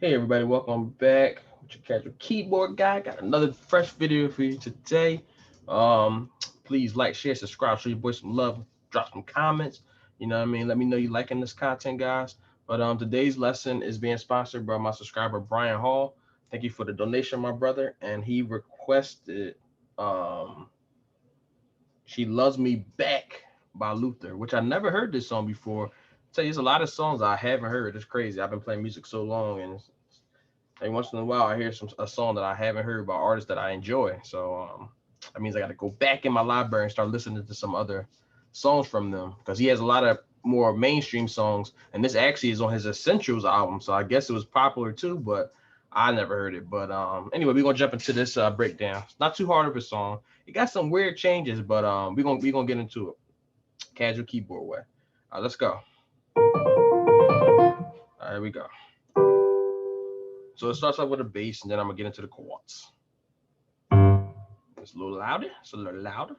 Hey everybody, welcome back with your casual keyboard guy. Got another fresh video for you today. Please like, share, subscribe, show your boy some love, drop some comments. You know what I mean? Let me know you liking this content, guys. But today's lesson is being sponsored by my subscriber Brian Hall. Thank you for the donation, my brother. And he requested um She Loves Me Back by Luther, which I never heard this song before. Tell you, there's a lot of songs I haven't heard. It's crazy. I've been playing music so long, and every once in a while I hear a song that I haven't heard by artists that I enjoy. So that means I got to go back in my library and start listening to some other songs from them, because he has a lot of more mainstream songs, and this actually is on his Essentials album. So I guess it was popular too, but I never heard it. But anyway, we're gonna jump into this breakdown. It's not too hard of a song. It got some weird changes, but we're gonna get into it. Casual keyboard way. Let's go. All right, here we go. So it starts off with a bass, and then I'm gonna get into the chords. It's a little louder. It's a little louder.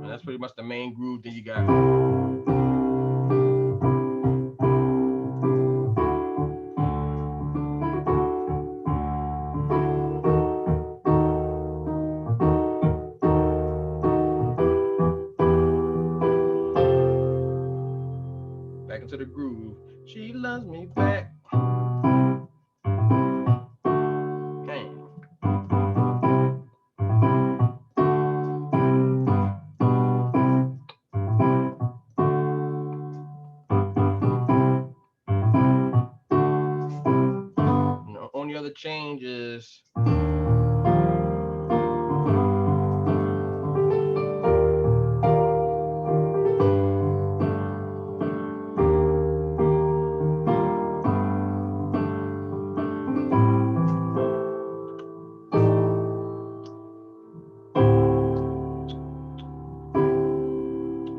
And that's pretty much the main groove. Then you got back into the groove. She loves me back. Bang. Only other change is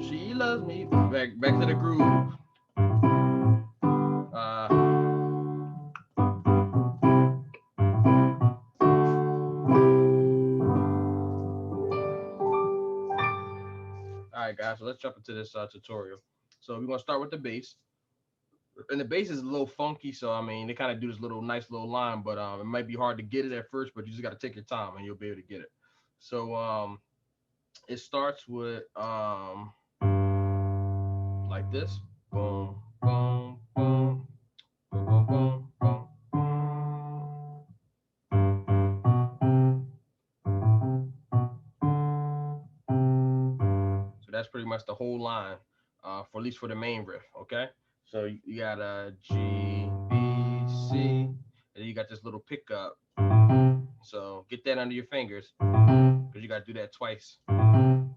she loves me back to the groove. All right, guys. So let's jump into this tutorial. So we're gonna start with the bass, and the bass is a little funky. So I mean, they kind of do this little nice little line, but it might be hard to get it at first. But you just got to take your time, and you'll be able to get it. So it starts with like this. Boom, boom, boom, boom, boom, boom, boom. So that's pretty much the whole line, for at least for the main riff. Okay. So you got a G, B, C, and then you got this little pickup. So get that under your fingers, because you got to do that twice.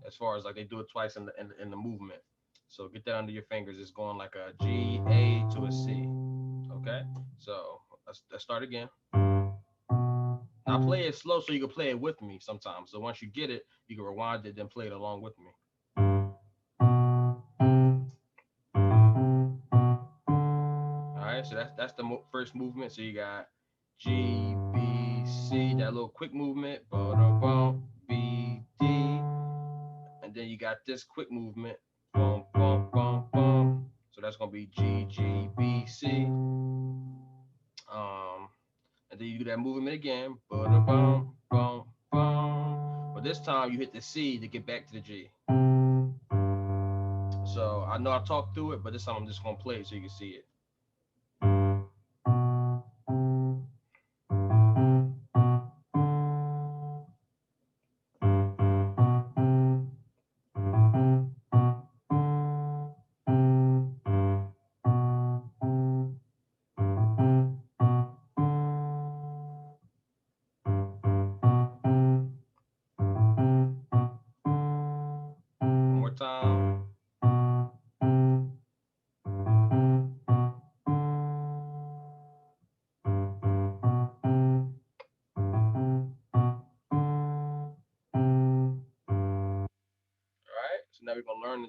As far as like they do it twice in the movement. So get that under your fingers. It's going like a G, A to a C. Okay. So let's start again. Now play it slow so you can play it with me sometimes. So once you get it, you can rewind it, then play it along with me. All right, so that's the first movement. So you got G, B, C, that little quick movement, boom, B, D, and then you got this quick movement, boom, boom, boom, boom. So that's gonna be G, G, B, C. And then you do that movement again, boom, boom, boom. But this time you hit the C to get back to the G. So I know I talked through it, but this time I'm just gonna play it so you can see it. One more time.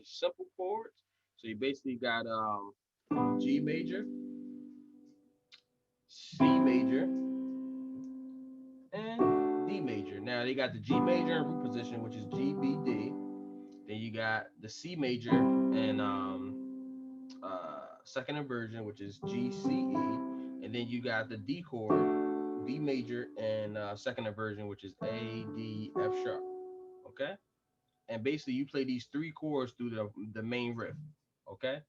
simple chords. So you basically got G major, C major, and D major. Now they got the G major in root position, which is G, B, D. Then you got the C major and second inversion, which is G, C, E. And then you got the D chord, D major, and second inversion, which is A, D, F sharp. Okay? And basically you play these three chords through the main riff. Okay?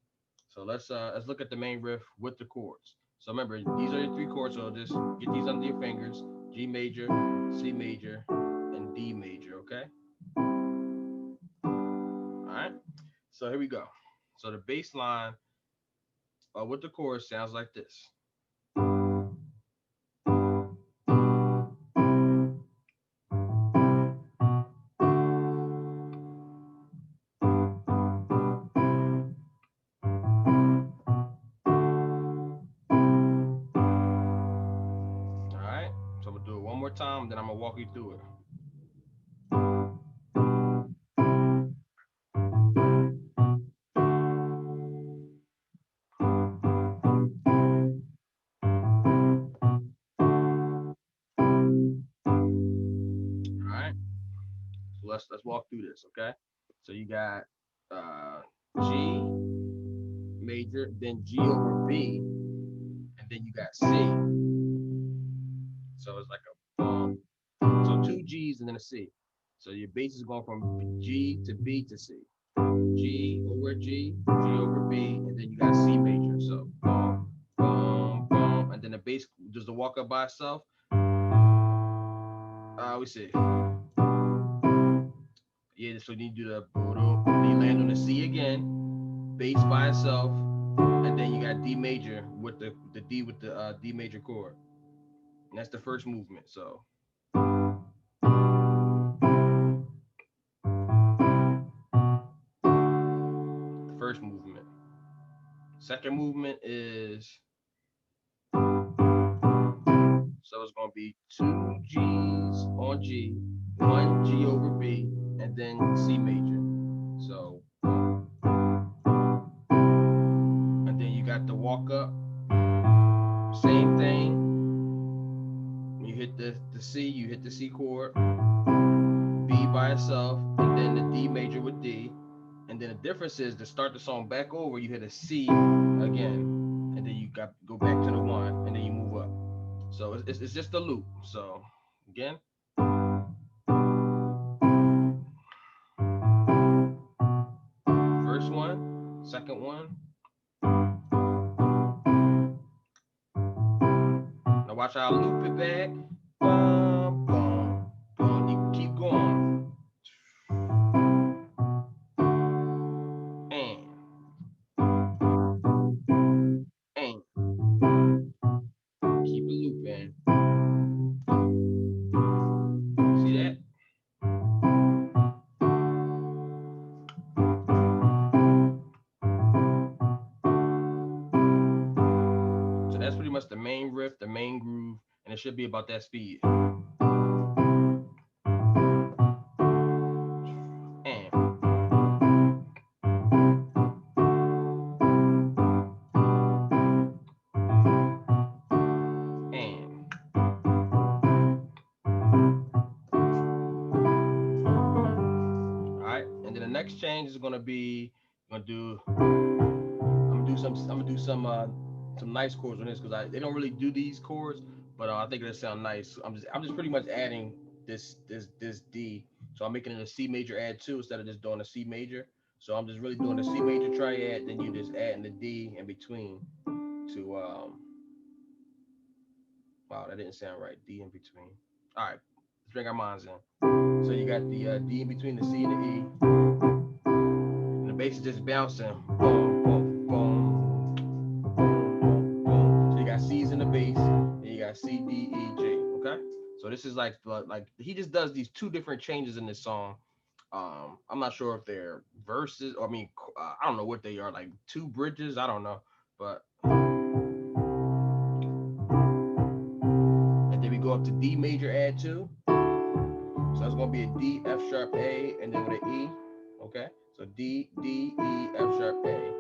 So let's look at the main riff with the chords. So remember, these are your three chords, so just get these under your fingers. G major, C major, and D major, okay? All right, so here we go. So the bass line with the chorus sounds like this. All right, so I'm gonna do it one more time, then I'm gonna walk you through it. All right, so let's walk through this, okay? So you got G major, then G over B, and then you got C. So it's like a bump. So two G's and then a C. So your bass is going from G to B to C. G over G, G over B, and then you got C major. So bum, bum, bum, and then the bass does the walk up by itself. We see. Yeah, so you do the then you land on the C again, bass by itself, and then you got D major with the D with the D major chord. And that's the first movement. So the first movement. Second movement is, so it's gonna be two G's on G, one G over B, and then C major. So, and then you got the walk up, same thing. When you hit the C, you hit the C chord, B by itself, and then the D major with D. And then the difference is to start the song back over, you hit a C again, and then you got go back to the one, and then you move up. So it's just a loop. So again. First one, second one. Now watch how I loop it back. Boom, boom, boom. You keep going. And keep it looping. See that? So that's pretty much the main riff, the main groove, and it should be about that speed. Next change is gonna be I'm gonna do some nice chords on this because they don't really do these chords, but I think it'll sound nice. I'm just pretty much adding this D, so I'm making it a C major add 2 instead of just doing a C major. So I'm just really doing a C major triad, then you just adding the D in between to wow, that didn't sound right. D in between. All right, let's bring our minds in. So you got the D in between the C and the E. The bass is just bouncing. Boom, boom, boom, boom, boom. So you got C's in the bass, and you got C, D, E, G. Okay. So this is like he just does these two different changes in this song. I'm not sure if they're verses, or I don't know what they are. Like two bridges. I don't know, but. And then we go up to D major add 2. So it's gonna be a D, F sharp, A, and then with an E. Okay. So D, D, E, F sharp, A.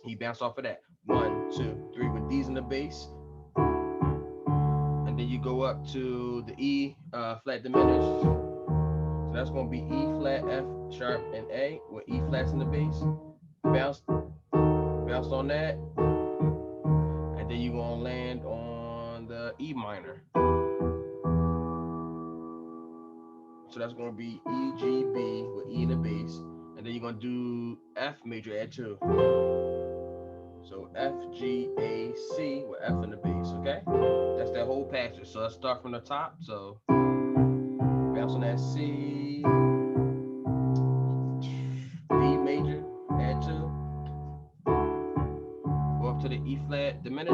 He bounced off of that. 1, 2, 3 with D's in the bass. And then you go up to the E flat diminished. So that's going to be E flat, F sharp, and A with E flats in the bass. Bounce on that. And then you're going to land on the E minor. So that's going to be E, G, B with E in the bass. And then you're going to do F major add 2. So F, G, A, C with F in the bass, okay? That's that whole passage. So let's start from the top. So bounce on that C, D major, add 2. Go up to the E flat, diminish.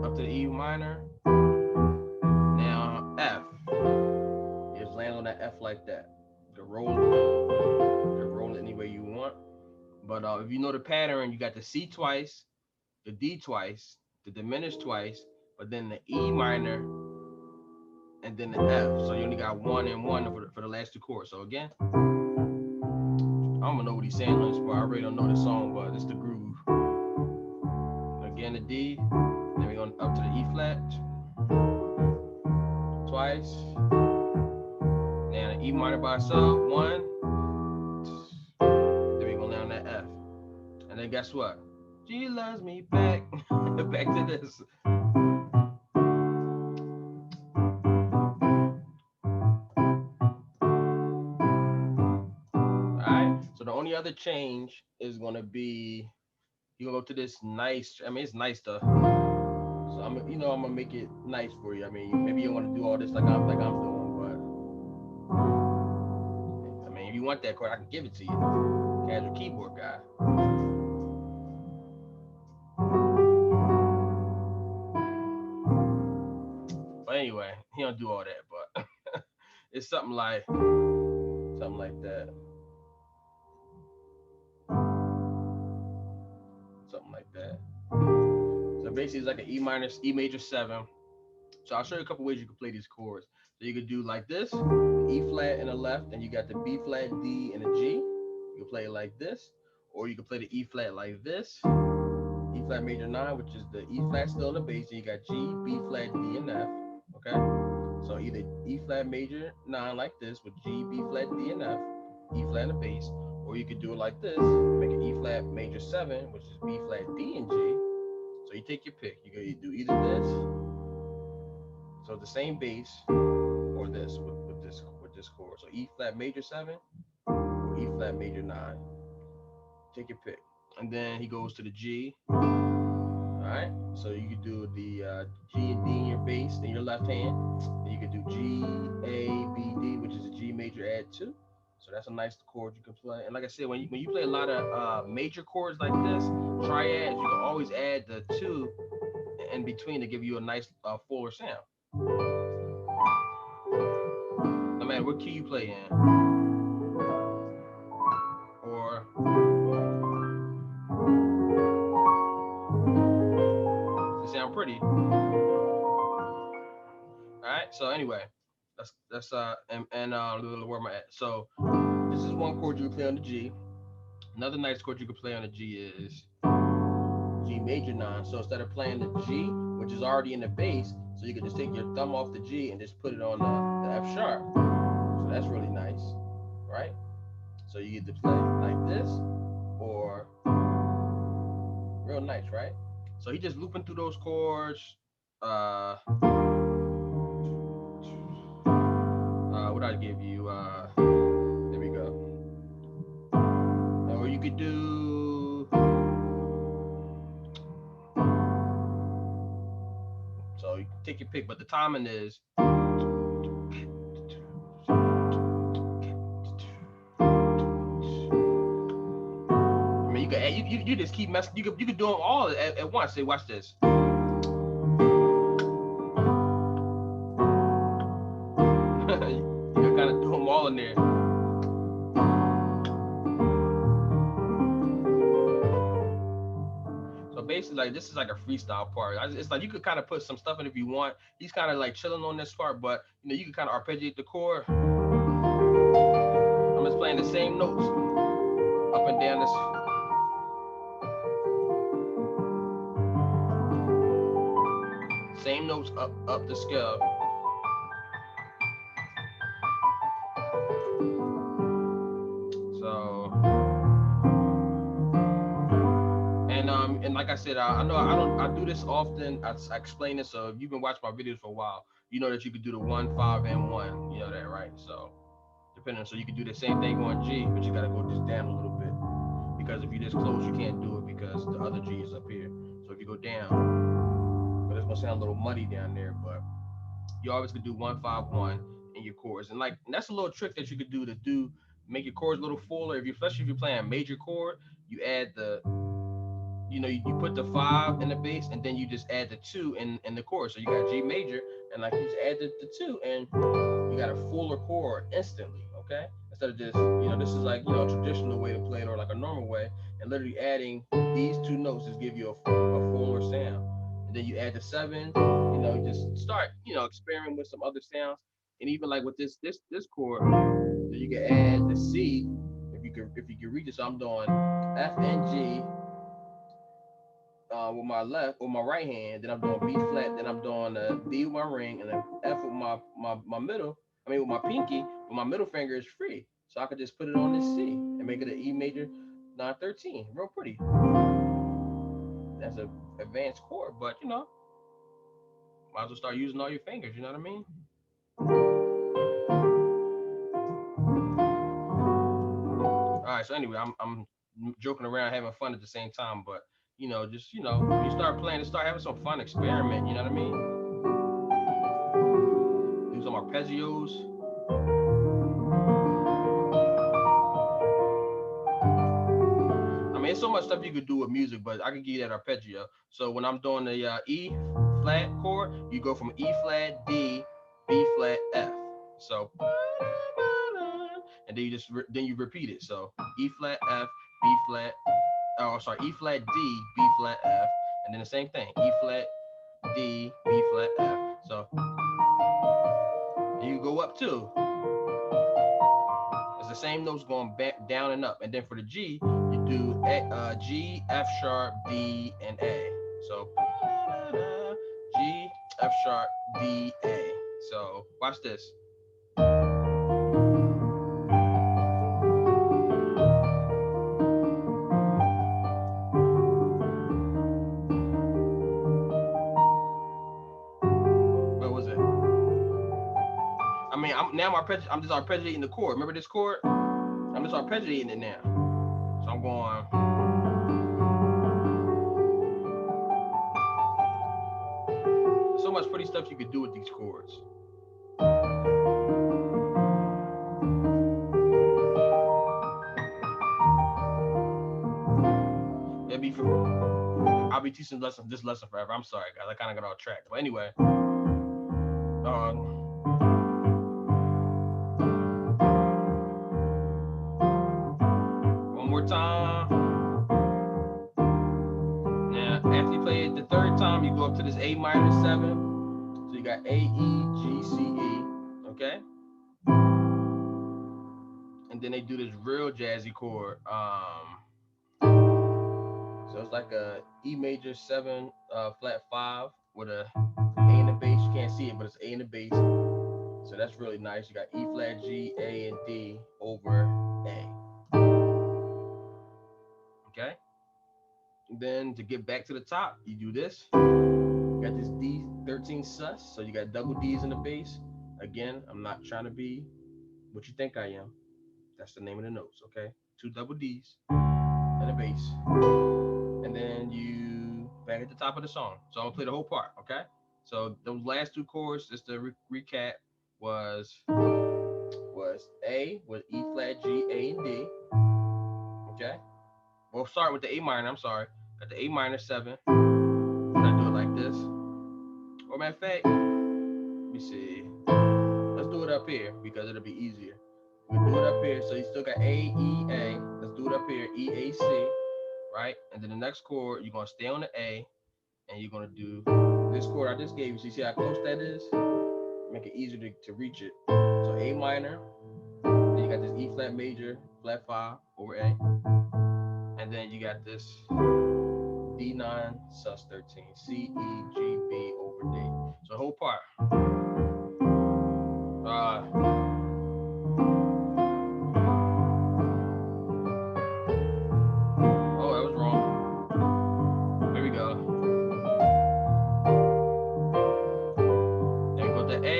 Up to the E minor. Now F. You just land on that F like that. You can roll it any way you want. But if you know the pattern, you got the C twice, the D twice, the diminished twice, but then the E minor, and then the F. So you only got 1 and 1 for the last 2 chords. So again, I don't know what he's saying on this part. I really don't know the song, but it's the groove. Again, the D, then we're going up to the E flat twice. Now the E minor by itself, 1. Then we're going down that F. And then guess what? She loves me back. Back to this. Alright, so the only other change is gonna be you gonna go to this nice. I mean, it's nice stuff. So I'm gonna make it nice for you. I mean, maybe you don't want to do all this like I'm doing, but I mean, if you want that chord, I can give it to you. Casual keyboard guy. But anyway, he don't do all that, but it's something like that. Something like that. So basically it's like an E minor, E major 7. So I'll show you a couple ways you can play these chords. So you could do like this, E flat in the left, and you got the B flat, D, and a G. You can play it like this, or you can play the E flat like this. E flat major 9, which is the E flat still in the bass, and you got G, B flat, D, and F. Okay? So either E flat major 9 like this with G, B flat, D, and F, E flat in the bass, or you could do it like this, make an E flat major 7, which is B flat, D, and G. So you take your pick. You can do either this, so the same bass, or this with this chord. So E flat major 7 or E flat major 9. Take your pick. And then he goes to the G. All right. So you could do the G and D in your bass in your left hand. Then you could do G, A, B, D, which is a G major add 2. So that's a nice chord you can play. And like I said, when you play a lot of major chords like this, triads, you can always add the 2 in between to give you a nice fuller sound. No matter what key you play in, or does it sound pretty? All right. So anyway, that's where am I at? So this is one chord you can play on the G. Another nice chord you can play on the G is G major 9. So instead of playing the G, which is already in the bass, so you can just take your thumb off the G and just put it on the F sharp. So that's really nice, right? So you either play like this or real nice, right? So he just looping through those chords. What I give you? There we go. Or you could do. So you take your pick, but the timing is. I mean, you just keep messing. You could do them all at once. Say, watch this. You can kind of do them all in there. So basically, like, this is like a freestyle part. It's like you could kind of put some stuff in if you want. He's kind of like chilling on this part, but you can kind of arpeggiate the chord. I'm just playing the same notes up and down this. Same notes up the scale. So, and like I said, I know I do this often. I explain this. So if you've been watching my videos for a while, you know that you could do the 1, 5, and 1. You know that, right? So depending, so you can do the same thing on G, but you gotta go just down a little bit, because if you're this close, you can't do it because the other G is up here. So if you go down, but it's gonna sound a little muddy down there, but you always could do 1, 5, 1 in your chords. And like, and that's a little trick that you could do make your chords a little fuller. Especially if you're playing a major chord, you add the, you put the 5 in the bass, and then you just add the 2 in the chorus. So you got G major, and like you just add the 2, and you got a fuller chord instantly, okay? Instead of just, this is like, a traditional way to play it, or like a normal way, and literally adding these 2 notes just give you a fuller sound. And then you add the 7, you just start, experimenting with some other sounds. And even like with this chord, so you can add the C if you can reach it. So I'm doing F and G with my right hand, then I'm doing B flat, then I'm doing D with my ring, and then F with my middle. I mean with my pinky, but my middle finger is free, so I could just put it on this C and make it an E major 9/13, real pretty. That's an advanced chord, but might as well start using all your fingers. You know what I mean? All right. So anyway, I'm joking around, having fun at the same time, but just you start playing and start having some fun, experiment. You know what I mean? Do some arpeggios. I mean, it's so much stuff you could do with music, but I could give you that arpeggio. So when I'm doing the E flat chord, you go from E flat, D, B flat, F. So, and then you repeat it. So E flat, F, B flat. Oh, sorry, E flat, D, B flat, F, and then the same thing, E flat, D, B flat, F. So you go up too. It's the same notes going back, down, and up. And then for the G, you do G, F sharp, D, and A. So G, F sharp, D, A. So watch this. What was it? I mean, I'm just arpeggiating the chord. Remember this chord? I'm just arpeggiating it now. So I'm going. There's so much pretty stuff you could do with these chords. I'll be teaching this lesson forever. I'm sorry, guys. I kind of got off track. But anyway. One more time. Now, after you play it the third time, you go up to this A minor 7. So you got A, E, G, C, E. Okay? And then they do this real jazzy chord. So it's like a E major 7 flat 5 with a A in the bass. You can't see it, but it's A in the bass. So that's really nice. You got E flat, G, A, and D over A. Okay? And then to get back to the top, you do this. You got this D13 sus. So you got double D's in the bass. Again, I'm not trying to be what you think I am. That's the name of the notes, okay? 2 double D's and a bass. And then you back at the top of the song. So I'm gonna play the whole part, okay? So those last 2 chords, just to recap, was A with E flat, G, A, and D. Okay? Well, start with the A minor, I'm sorry. Got the A minor 7. And I do it like this. Or matter of fact, let me see. Let's do it up here because it'll be easier. We do it up here. So you still got A, E, A. Let's do it up here. E, A, C. Right? And then the next chord, you're gonna stay on the A, and you're gonna do this chord I just gave you. So you see how close that is? Make it easier to reach it. So A minor, then you got this E flat major, flat 5 over A, and then you got this D9 sus 13, C, E, G, B over D. So the whole part. Oh, that was wrong. Here we go. Then go to A.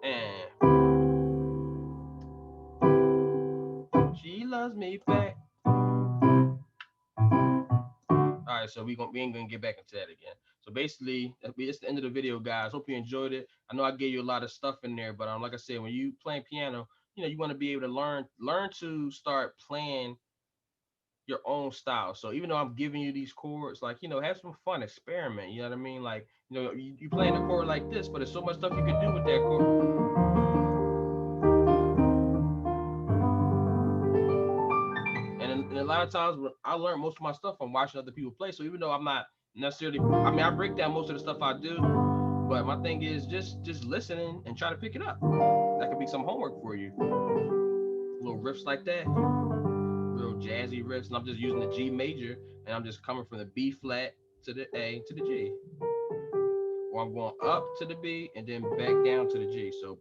And she loves me back. All right, so we ain't gonna get back into that again. So basically, it's the end of the video, guys. Hope you enjoyed it. I know I gave you a lot of stuff in there, but like I said, when you playing piano, you want to be able to learn to start playing your own style. So even though I'm giving you these chords, like have some fun, experiment. You know what I mean? Like you playing a chord like this, but there's so much stuff you can do with that chord. And a lot of times I learn most of my stuff from watching other people play. So even though I'm not necessarily, I break down most of the stuff I do, but my thing is just listening and try to pick it up. That could be some homework for you. Little riffs like that, real jazzy riffs, and I'm just using the G major, and I'm just coming from the B flat to the A to the G, or I'm going up to the B and then back down to the G. So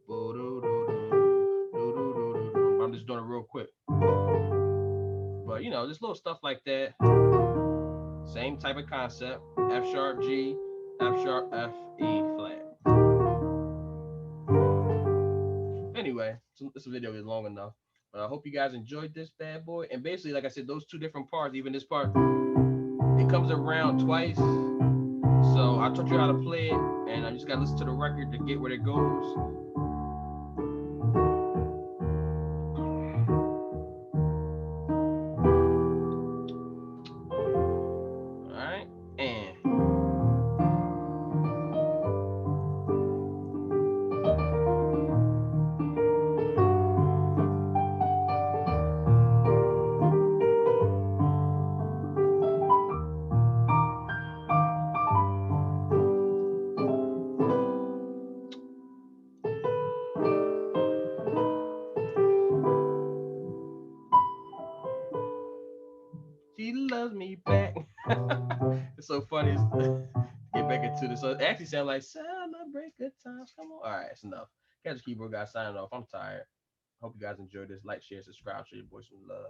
I'm just doing it real quick. But just little stuff like that. Same type of concept. F sharp G, F sharp F, E flat. Anyway, this video is long enough. But I hope you guys enjoyed this bad boy. And basically, like I said, those two different parts, even this part, it comes around twice. So I taught you how to play it, and I just gotta listen to the record to get where it goes. Alright, and she loves me back. It's so funny. Get back into this. So it actually sounds like celebrate good times. Come on. All right, it's enough. Catch the keyboard guy signing off. I'm tired. Hope you guys enjoyed this. Like, share, subscribe, show your boy some love.